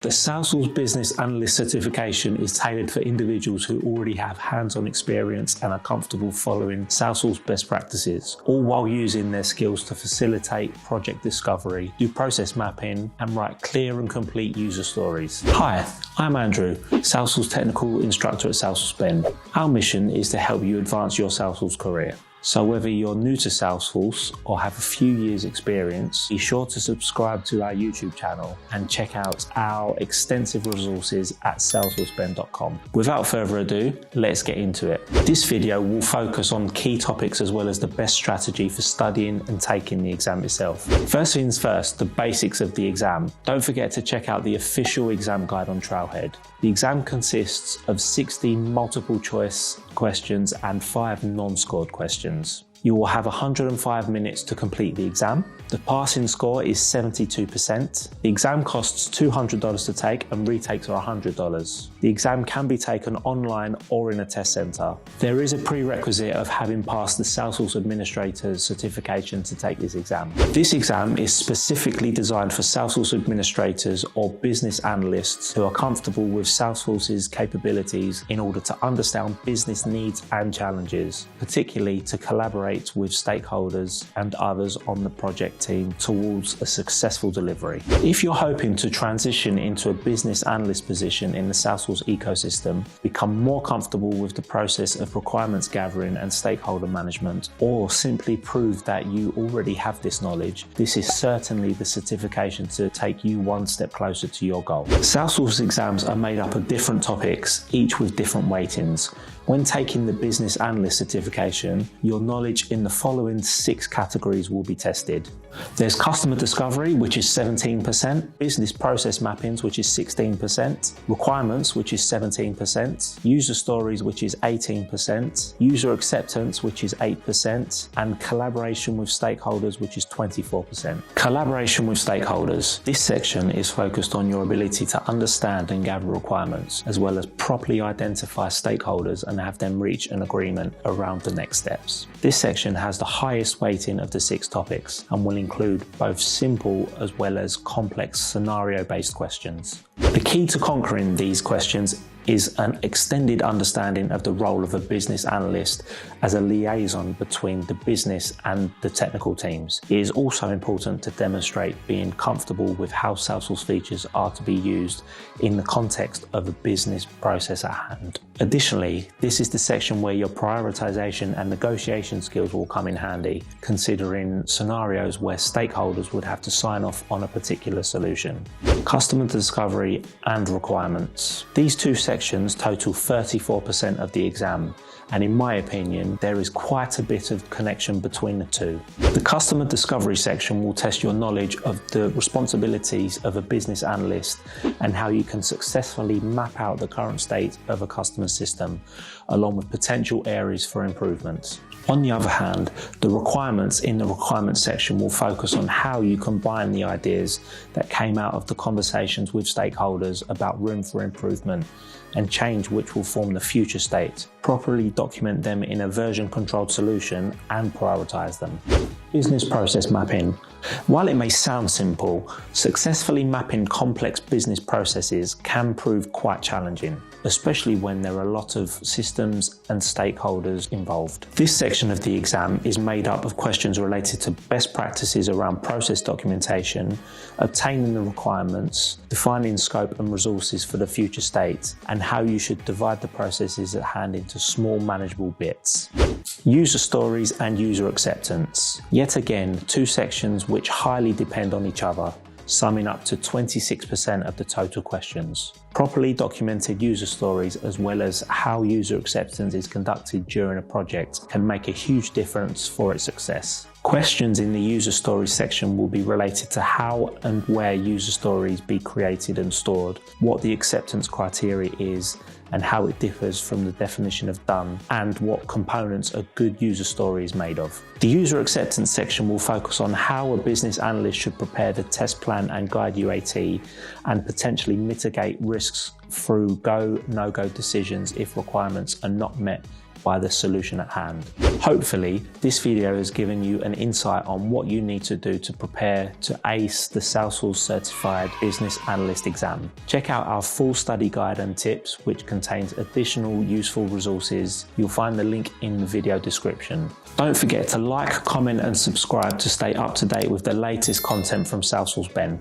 The Salesforce Business Analyst certification is tailored for individuals who already have hands-on experience and are comfortable following Salesforce best practices, all while using their skills to facilitate project discovery, do process mapping, and write clear and complete user stories. Hi, I'm Andrew, Salesforce Technical Instructor at Salesforce Bend. Our mission is to help you advance your Salesforce career. So whether you're new to Salesforce or have a few years experience, be sure to subscribe to our YouTube channel and check out our extensive resources at salesforcebend.com. Without further ado, let's get into it. This video will focus on key topics as well as the best strategy for studying and taking the exam itself. First things first, the basics of the exam. Don't forget to check out the official exam guide on Trailhead. The exam consists of 60 multiple choice questions and 5 non-scored questions. You will have 105 minutes to complete the exam. The passing score is 72%. The exam costs $200 to take and retakes are $100. The exam can be taken online or in a test center. There is a prerequisite of having passed the Salesforce Administrators certification to take this exam. This exam is specifically designed for Salesforce Administrators or Business Analysts who are comfortable with Salesforce's capabilities in order to understand business needs and challenges, particularly to collaborate with stakeholders and others on the project team towards a successful delivery. If you're hoping to transition into a business analyst position in the Salesforce ecosystem, become more comfortable with the process of requirements gathering and stakeholder management, or simply prove that you already have this knowledge, this is certainly the certification to take you one step closer to your goal. Salesforce exams are made up of different topics, each with different weightings. When taking the Business Analyst certification, your knowledge in the following 6 categories will be tested. There's customer discovery, which is 17%, business process mappings, which is 16%, requirements, which is 17%, user stories, which is 18%, user acceptance, which is 8%, and collaboration with stakeholders, which is 24%. Collaboration with stakeholders. This section is focused on your ability to understand and gather requirements, as well as properly identify stakeholders and have them reach an agreement around the next steps. This section has the highest weighting of the 6 topics and will include both simple as well as complex scenario-based questions. The key to conquering these questions is an extended understanding of the role of a business analyst as a liaison between the business and the technical teams. It is also important to demonstrate being comfortable with how Salesforce features are to be used in the context of a business process at hand. Additionally, this is the section where your prioritization and negotiation skills will come in handy, considering scenarios where stakeholders would have to sign off on a particular solution. Customer discovery and requirements. These 2 sections total 34% of the exam, and in my opinion, there is quite a bit of connection between the 2. The customer discovery section will test your knowledge of the responsibilities of a business analyst and how you can successfully map out the current state of a customer system, along with potential areas for improvement. On the other hand, the requirements in the requirements section will focus on how you combine the ideas that came out of the conversations with stakeholders about room for improvement and change which will form the future state, properly document them in a version-controlled solution and prioritize them. Business process mapping. While it may sound simple, successfully mapping complex business processes can prove quite challenging, especially when there are a lot of systems and stakeholders involved. This section of the exam is made up of questions related to best practices around process documentation, obtaining the requirements, defining scope and resources for the future state, and how you should divide the processes at hand into small manageable bits. User stories and user acceptance. Yet again, 2 sections which highly depend on each other, summing up to 26% of the total questions. Properly documented user stories as well as how user acceptance is conducted during a project can make a huge difference for its success. Questions in the user stories section will be related to how and where user stories be created and stored, what the acceptance criteria is, and how it differs from the definition of done, and what components a good user story is made of. The user acceptance section will focus on how a business analyst should prepare the test plan and guide UAT and potentially mitigate risks through go, no-go decisions if requirements are not met by the solution at hand. Hopefully, this video has given you an insight on what you need to do to prepare to ace the Salesforce Certified Business Analyst exam. Check out our full study guide and tips, which contains additional useful resources. You'll find the link in the video description. Don't forget to like, comment and subscribe to stay up to date with the latest content from Salesforce Ben.